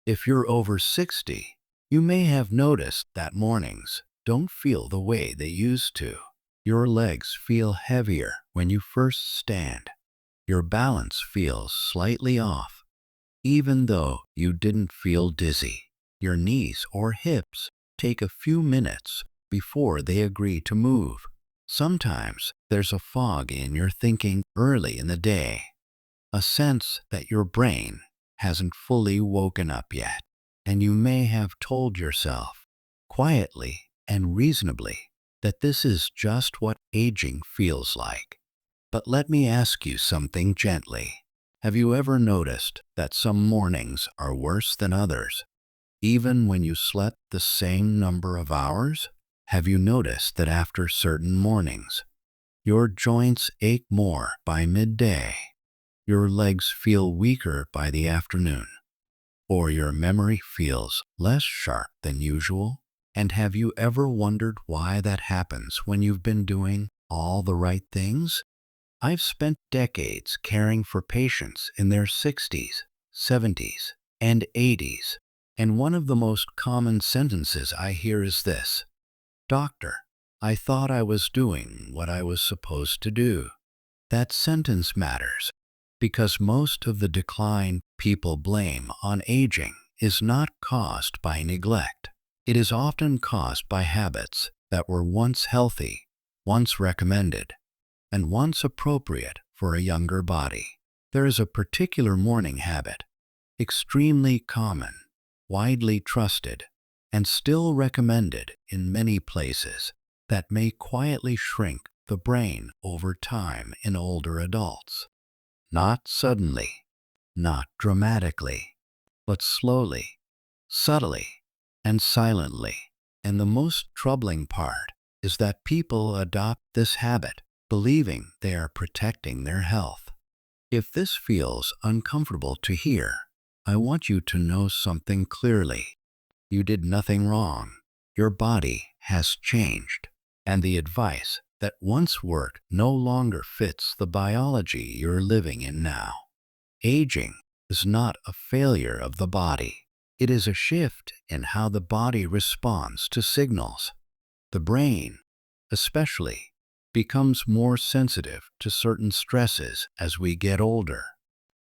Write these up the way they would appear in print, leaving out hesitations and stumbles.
If you're over 60, you may have noticed that mornings don't feel the way they used to. Your legs feel heavier when you first stand. Your balance feels slightly off, even though you didn't feel dizzy. Your knees or hips take a few minutes before they agree to move. Sometimes there's a fog in your thinking early in the day, a sense that your brain hasn't fully woken up yet, and you may have told yourself, quietly and reasonably, that this is just what aging feels like. But let me ask you something gently. Have you ever noticed that some mornings are worse than others, even when you slept the same number of hours? Have you noticed that after certain mornings, your joints ache more by midday, your legs feel weaker by the afternoon, or your memory feels less sharp than usual? And have you ever wondered why that happens when you've been doing all the right things? I've spent decades caring for patients in their 60s, 70s, and 80s, and one of the most common sentences I hear is this: "Doctor, I thought I was doing what I was supposed to do." That sentence matters because most of the decline people blame on aging is not caused by neglect. It is often caused by habits that were once healthy, once recommended, and once appropriate for a younger body. There is a particular morning habit, extremely common, widely trusted, and still recommended in many places, that may quietly shrink the brain over time in older adults. Not suddenly, not dramatically, but slowly, subtly, and silently. And the most troubling part is that people adopt this habit believing they are protecting their health. If this feels uncomfortable to hear, I want you to know something clearly. You did nothing wrong. Your body has changed, and the advice that once worked no longer fits the biology you're living in now. Aging is not a failure of the body. It is a shift in how the body responds to signals. The brain, especially, becomes more sensitive to certain stresses as we get older.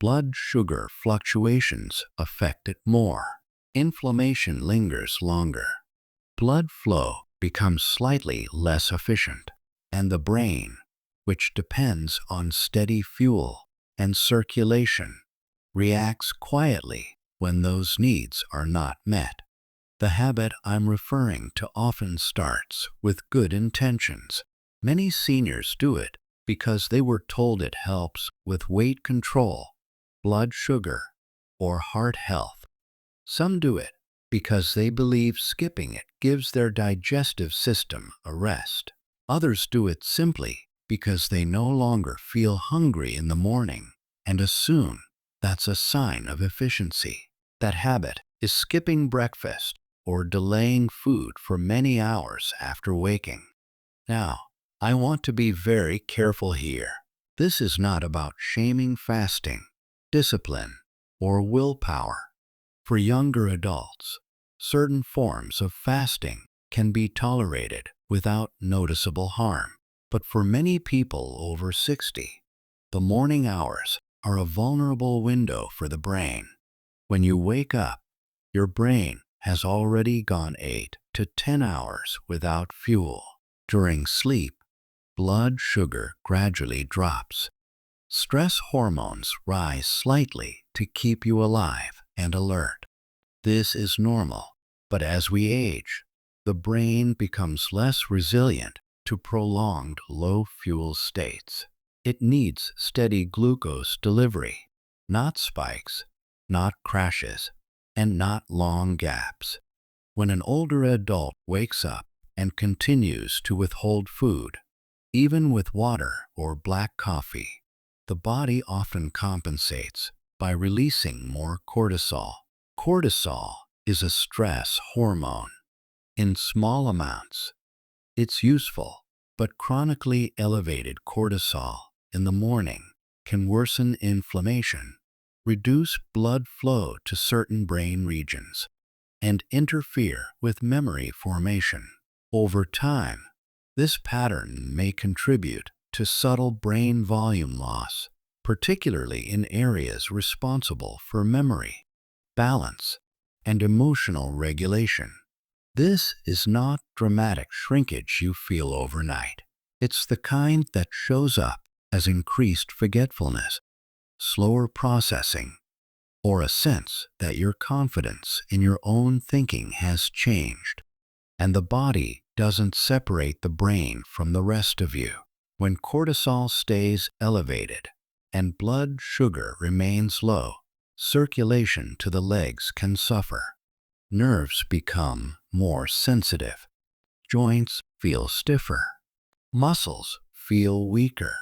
Blood sugar fluctuations affect it more. Inflammation lingers longer. Blood flow becomes slightly less efficient, and the brain, which depends on steady fuel and circulation, reacts quietly when those needs are not met. The habit I'm referring to often starts with good intentions. Many seniors do it because they were told it helps with weight control, blood sugar, or heart health. Some do it because they believe skipping it gives their digestive system a rest. Others do it simply because they no longer feel hungry in the morning and assume that's a sign of efficiency. That habit is skipping breakfast or delaying food for many hours after waking. Now, I want to be very careful here. This is not about shaming fasting, discipline, or willpower. For younger adults, certain forms of fasting can be tolerated without noticeable harm. But for many people over 60, the morning hours are a vulnerable window for the brain. When you wake up, your brain has already gone 8 to 10 hours without fuel. During sleep, blood sugar gradually drops. Stress hormones rise slightly to keep you alive and alert. This is normal, but as we age, the brain becomes less resilient to prolonged low-fuel states. It needs steady glucose delivery, not spikes, not crashes, and not long gaps. When an older adult wakes up and continues to withhold food, even with water or black coffee, the body often compensates by releasing more cortisol. Cortisol is a stress hormone. In small amounts, it's useful, but chronically elevated cortisol in the morning can worsen inflammation, reduce blood flow to certain brain regions, and interfere with memory formation. Over time, this pattern may contribute to subtle brain volume loss, particularly in areas responsible for memory, balance, and emotional regulation. This is not dramatic shrinkage you feel overnight. It's the kind that shows up as increased forgetfulness, slower processing, or a sense that your confidence in your own thinking has changed, and the body doesn't separate the brain from the rest of you. When cortisol stays elevated and blood sugar remains low, circulation to the legs can suffer. Nerves become more sensitive. Joints feel stiffer. Muscles feel weaker.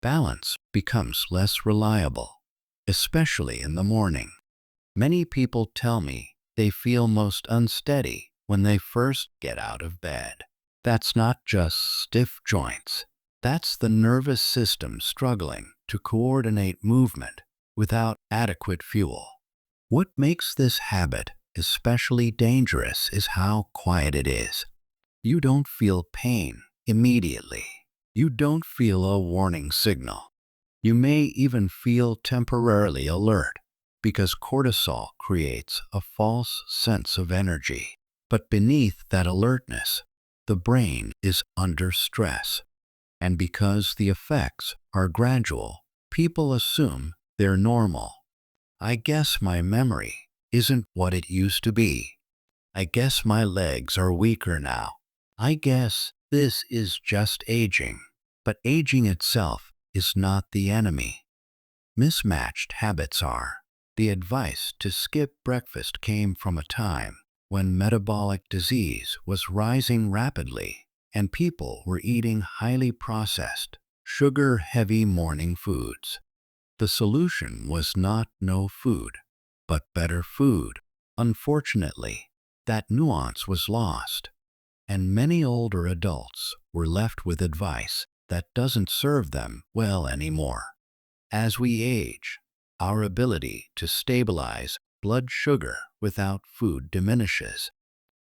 Balance becomes less reliable, especially in the morning. Many people tell me they feel most unsteady when they first get out of bed. That's not just stiff joints. That's the nervous system struggling to coordinate movement without adequate fuel. What makes this habit especially dangerous is how quiet it is. You don't feel pain immediately. You don't feel a warning signal. You may even feel temporarily alert because cortisol creates a false sense of energy. But beneath that alertness, the brain is under stress. And because the effects are gradual, people assume they're normal. I guess my memory isn't what it used to be. I guess my legs are weaker now. I guess this is just aging. But aging itself is not the enemy. Mismatched habits are. The advice to skip breakfast came from a time when metabolic disease was rising rapidly and people were eating highly processed, sugar-heavy morning foods. The solution was not no food, but better food. Unfortunately, that nuance was lost, and many older adults were left with advice that doesn't serve them well anymore. As we age, our ability to stabilize blood sugar without food diminishes.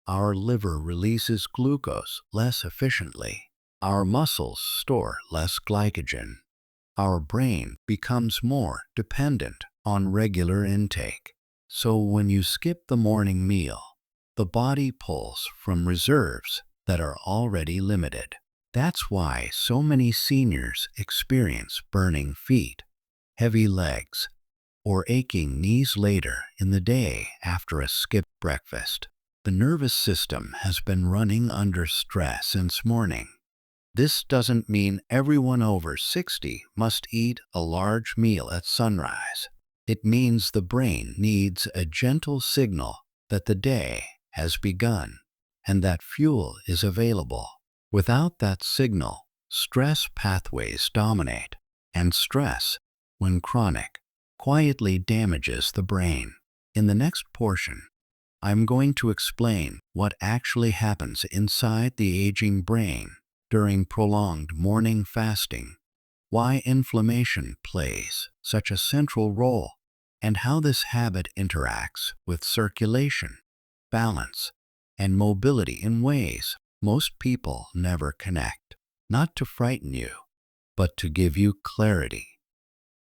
Our liver releases glucose less efficiently. Our muscles store less glycogen. Our brain becomes more dependent on regular intake. So when you skip the morning meal, the body pulls from reserves that are already limited. That's why so many seniors experience burning feet, heavy legs, or aching knees later in the day after a skipped breakfast. The nervous system has been running under stress since morning. This doesn't mean everyone over 60 must eat a large meal at sunrise. It means the brain needs a gentle signal that the day has begun and that fuel is available. Without that signal, stress pathways dominate, and stress, when chronic, quietly damages the brain. In the next portion, I'm going to explain what actually happens inside the aging brain during prolonged morning fasting, why inflammation plays such a central role, and how this habit interacts with circulation, balance, and mobility in ways most people never connect. Not to frighten you, but to give you clarity.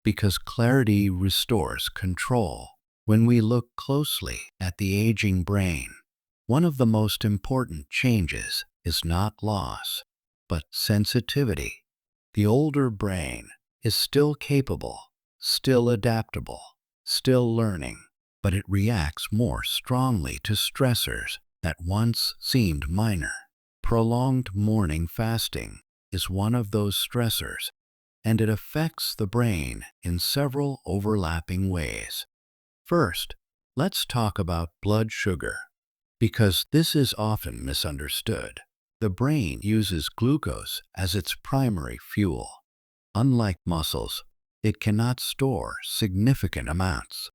Because clarity restores control. When we look closely at the aging brain, one of the most important changes is not loss, but sensitivity. The older brain is still capable, still adaptable, still learning, but it reacts more strongly to stressors that once seemed minor. Prolonged morning fasting is one of those stressors, and it affects the brain in several overlapping ways. First, let's talk about blood sugar, because this is often misunderstood. The brain uses glucose as its primary fuel. Unlike muscles, it cannot store significant amounts.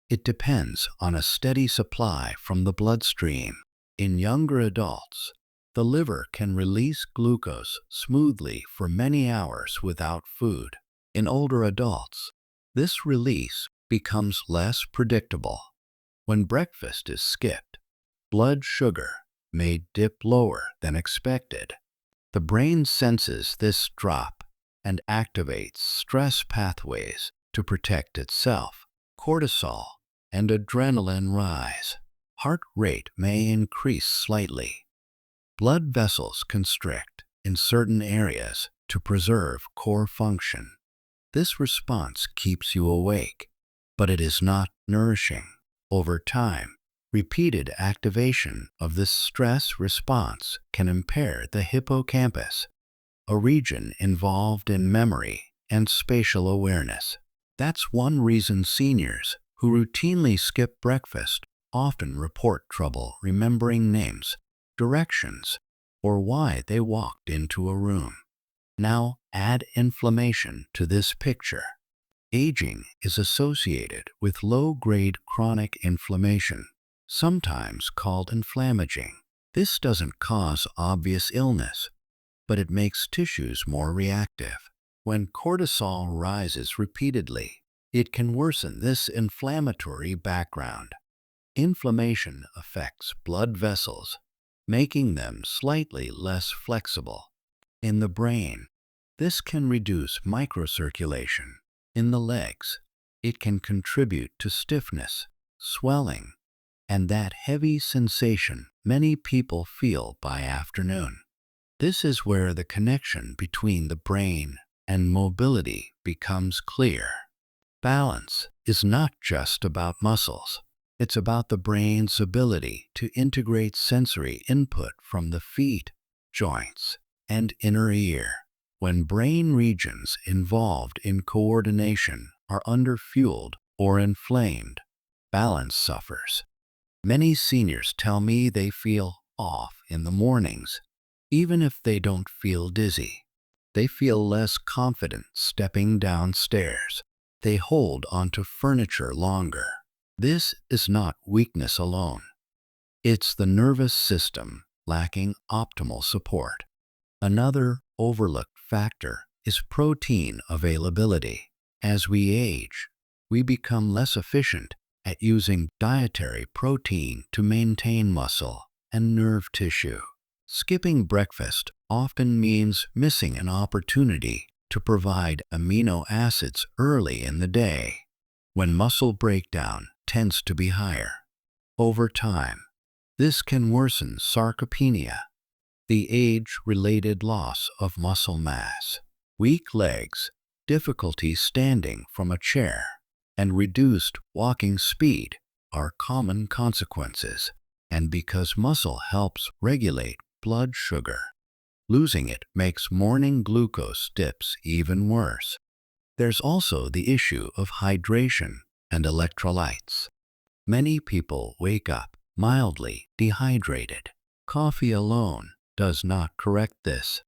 It depends on a steady supply from the bloodstream. In younger adults, the liver can release glucose smoothly for many hours without food. In older adults, this release becomes less predictable. When breakfast is skipped, blood sugar may dip lower than expected. The brain senses this drop and activates stress pathways to protect itself. Cortisol and adrenaline rise. Heart rate may increase slightly. Blood vessels constrict in certain areas to preserve core function. This response keeps you awake, but it is not nourishing. Over time, repeated activation of this stress response can impair the hippocampus, a region involved in memory and spatial awareness. That's one reason seniors who routinely skip breakfast often report trouble remembering names, directions, or why they walked into a room. Now add inflammation to this picture. Aging is associated with low-grade chronic inflammation, sometimes called inflammaging. This doesn't cause obvious illness, but it makes tissues more reactive. When cortisol rises repeatedly, it can worsen this inflammatory background. Inflammation affects blood vessels, making them slightly less flexible. In the brain, this can reduce microcirculation. In the legs, it can contribute to stiffness, swelling, and that heavy sensation many people feel by afternoon. This is where the connection between the brain and mobility becomes clear. Balance is not just about muscles. It's about the brain's ability to integrate sensory input from the feet, joints, and inner ear. When brain regions involved in coordination are underfueled or inflamed, balance suffers. Many seniors tell me they feel off in the mornings, even if they don't feel dizzy. They feel less confident stepping downstairs. They hold onto furniture longer. This is not weakness alone. It's the nervous system lacking optimal support. Another overlooked factor is protein availability. As we age, we become less efficient at using dietary protein to maintain muscle and nerve tissue. Skipping breakfast often means missing an opportunity to provide amino acids early in the day, when muscle breakdown tends to be higher. Over time, this can worsen sarcopenia, the age-related loss of muscle mass. Weak legs, difficulty standing from a chair, and reduced walking speed are common consequences. And because muscle helps regulate blood sugar, losing it makes morning glucose dips even worse. There's also the issue of hydration and electrolytes. Many people wake up mildly dehydrated. Coffee alone does not correct this.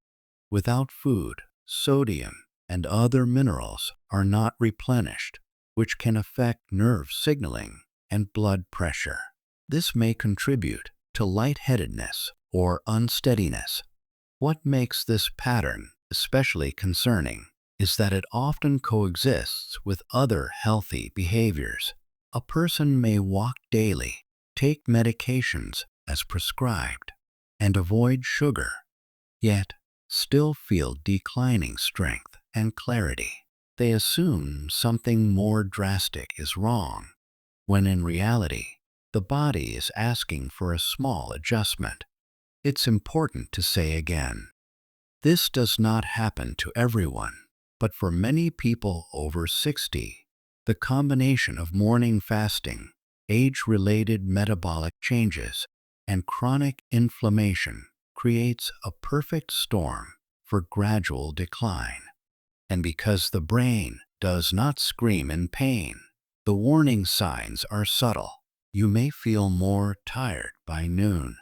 Without food, sodium and other minerals are not replenished, which can affect nerve signaling and blood pressure. This may contribute to lightheadedness or unsteadiness. What makes this pattern especially concerning is that it often coexists with other healthy behaviors. A person may walk daily, take medications as prescribed, and avoid sugar, yet still feel declining strength and clarity. They assume something more drastic is wrong, when in reality, the body is asking for a small adjustment. It's important to say again, this does not happen to everyone, but for many people over 60, the combination of morning fasting, age-related metabolic changes, and chronic inflammation creates a perfect storm for gradual decline. And because the brain does not scream in pain, the warning signs are subtle. You may feel more tired by noon.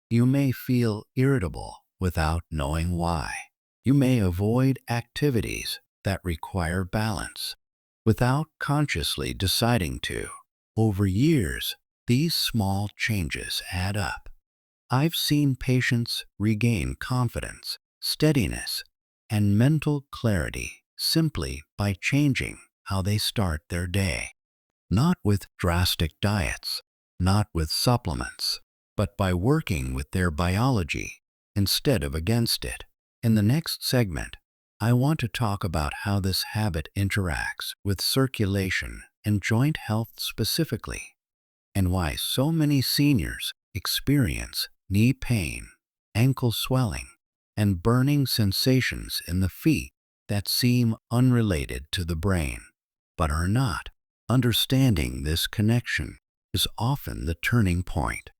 You may feel irritable without knowing why. You may avoid activities that require balance without consciously deciding to. Over years, these small changes add up. I've seen patients regain confidence, steadiness, and mental clarity simply by changing how they start their day. not with drastic diets, not with supplements, but by working with their biology instead of against it. In the next segment, I want to talk about how this habit interacts with circulation and joint health specifically, and why so many seniors experience knee pain, ankle swelling, and burning sensations in the feet that seem unrelated to the brain, but are not. Understanding this connection is often the turning point.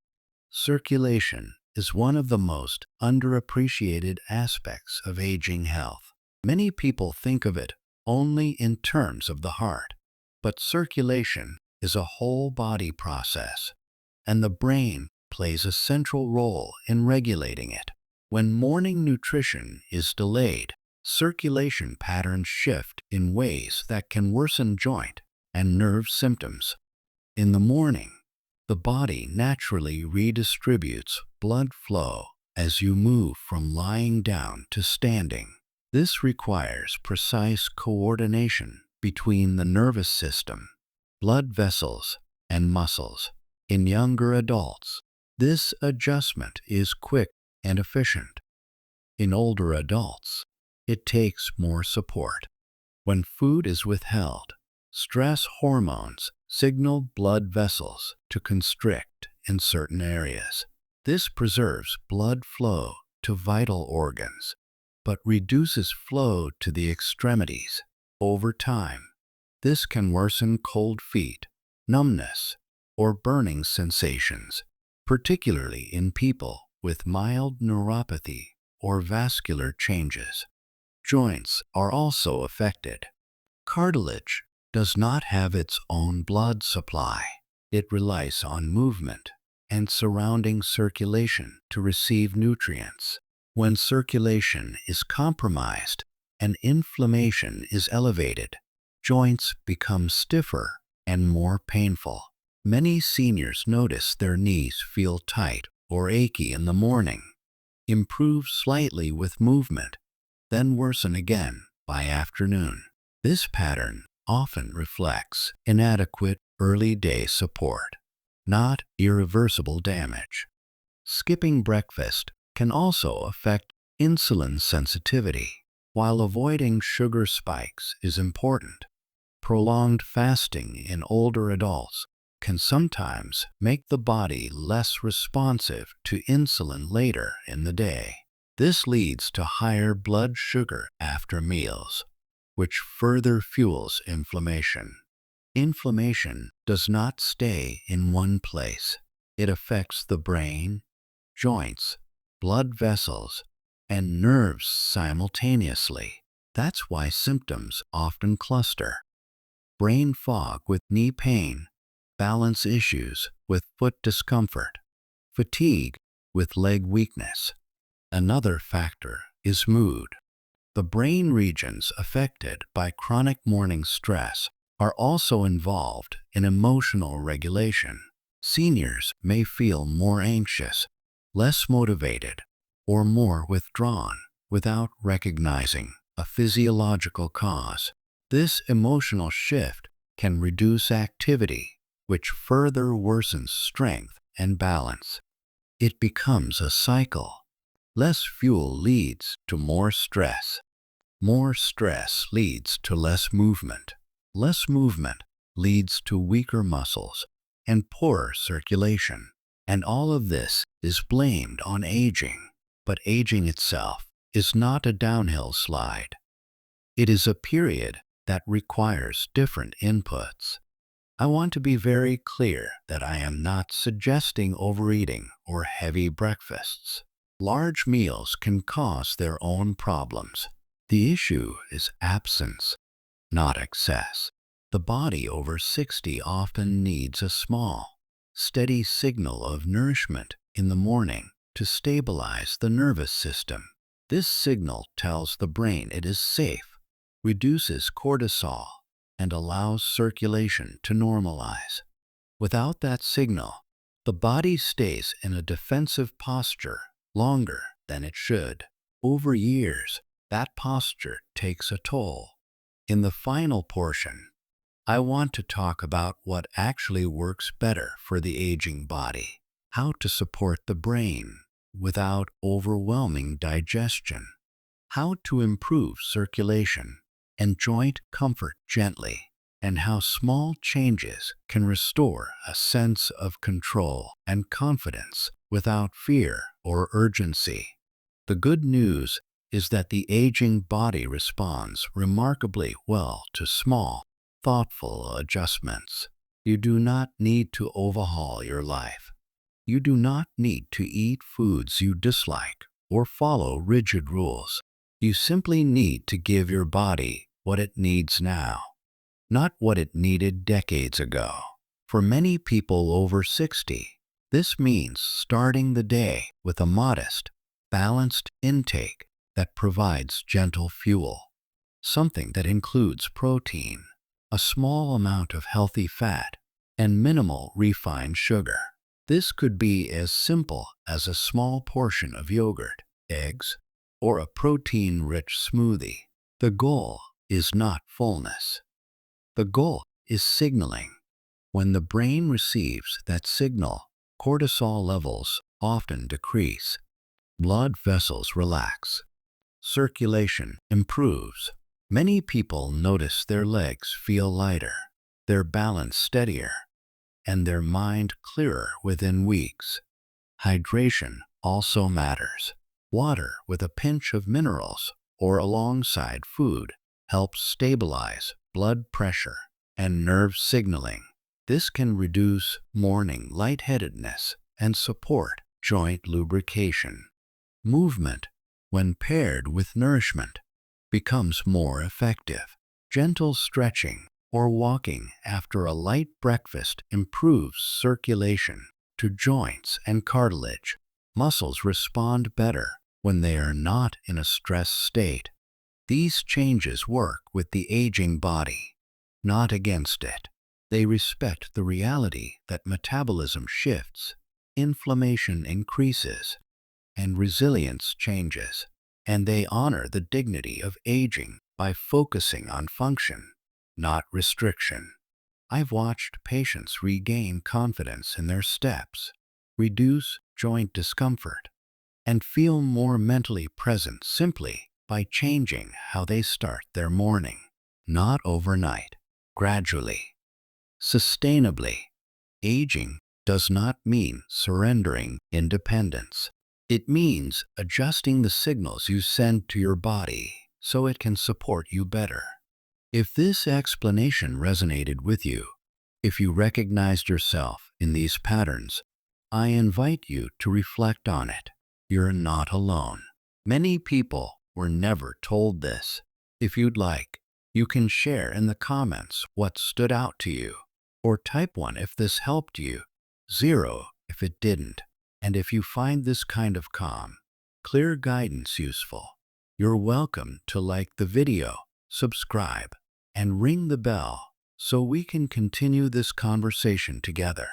Circulation is one of the most underappreciated aspects of aging health. Many people think of it only in terms of the heart, but circulation is a whole body process, and the brain plays a central role in regulating it. When morning nutrition is delayed, circulation patterns shift in ways that can worsen joint and nerve symptoms. In the morning, the body naturally redistributes blood flow as you move from lying down to standing. This requires precise coordination between the nervous system, blood vessels, and muscles. In younger adults, this adjustment is quick and efficient. In older adults, it takes more support. When food is withheld, stress hormones signal blood vessels to constrict in certain areas. This preserves blood flow to vital organs, but reduces flow to the extremities. Over time, this can worsen cold feet, numbness, or burning sensations, particularly in people with mild neuropathy or vascular changes. Joints are also affected. Cartilage does not have its own blood supply. It relies on movement and surrounding circulation to receive nutrients. When circulation is compromised and inflammation is elevated, joints become stiffer and more painful. Many seniors notice their knees feel tight or achy in the morning, improve slightly with movement, then worsen again by afternoon. This pattern often reflects inadequate early-day support, not irreversible damage. Skipping breakfast can also affect insulin sensitivity. While avoiding sugar spikes is important, prolonged fasting in older adults can sometimes make the body less responsive to insulin later in the day. This leads to higher blood sugar after meals, which further fuels inflammation. Inflammation does not stay in one place. It affects the brain, joints, blood vessels, and nerves simultaneously. That's why symptoms often cluster. Brain fog with knee pain, balance issues with foot discomfort, fatigue with leg weakness. Another factor is mood. The brain regions affected by chronic morning stress are also involved in emotional regulation. Seniors may feel more anxious, less motivated, or more withdrawn without recognizing a physiological cause. This emotional shift can reduce activity, which further worsens strength and balance. It becomes a cycle. Less fuel leads to more stress. More stress leads to less movement. Less movement leads to weaker muscles and poorer circulation. And all of this is blamed on aging. But aging itself is not a downhill slide. It is a period that requires different inputs. I want to be very clear that I am not suggesting overeating or heavy breakfasts. Large meals can cause their own problems. The issue is absence, not excess. The body over 60 often needs a small, steady signal of nourishment in the morning to stabilize the nervous system. This signal tells the brain it is safe, reduces cortisol, and allows circulation to normalize. Without that signal, the body stays in a defensive posture longer than it should. Over years, that posture takes a toll. In the final portion, I want to talk about what actually works better for the aging body, how to support the brain without overwhelming digestion, how to improve circulation and joint comfort gently, and how small changes can restore a sense of control and confidence without fear or urgency. The good news is that the aging body responds remarkably well to small, thoughtful adjustments. You do not need to overhaul your life. You do not need to eat foods you dislike or follow rigid rules. You simply need to give your body what it needs now, not what it needed decades ago. For many people over 60, this means starting the day with a modest, balanced intake that provides gentle fuel, something that includes protein, a small amount of healthy fat, and minimal refined sugar. This could be as simple as a small portion of yogurt, eggs, or a protein-rich smoothie. The goal is not fullness. The goal is signaling. When the brain receives that signal, cortisol levels often decrease, blood vessels relax, circulation improves. Many people notice their legs feel lighter, their balance steadier, and their mind clearer within weeks. Hydration also matters. Water with a pinch of minerals or alongside food helps stabilize blood pressure and nerve signaling. This can reduce morning lightheadedness and support joint lubrication. Movement, when paired with nourishment, becomes more effective. Gentle stretching or walking after a light breakfast improves circulation to joints and cartilage. Muscles respond better when they are not in a stress state. These changes work with the aging body, not against it. They respect the reality that metabolism shifts, inflammation increases, and resilience changes. And they honor the dignity of aging by focusing on function, not restriction. I've watched patients regain confidence in their steps, reduce joint discomfort, and feel more mentally present simply by changing how they start their morning. Not overnight, gradually, sustainably. Aging does not mean surrendering independence. It means adjusting the signals you send to your body so it can support you better. If this explanation resonated with you, if you recognized yourself in these patterns, I invite you to reflect on it. You're not alone. Many people were never told this. If you'd like, you can share in the comments what stood out to you, or type 1 if this helped you, 0 if it didn't. And if you find this kind of calm, clear guidance useful, you're welcome to like the video, subscribe, and ring the bell so we can continue this conversation together.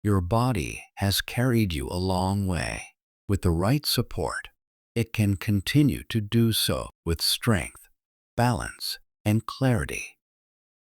Your body has carried you a long way. With the right support, it can continue to do so with strength, balance, and clarity.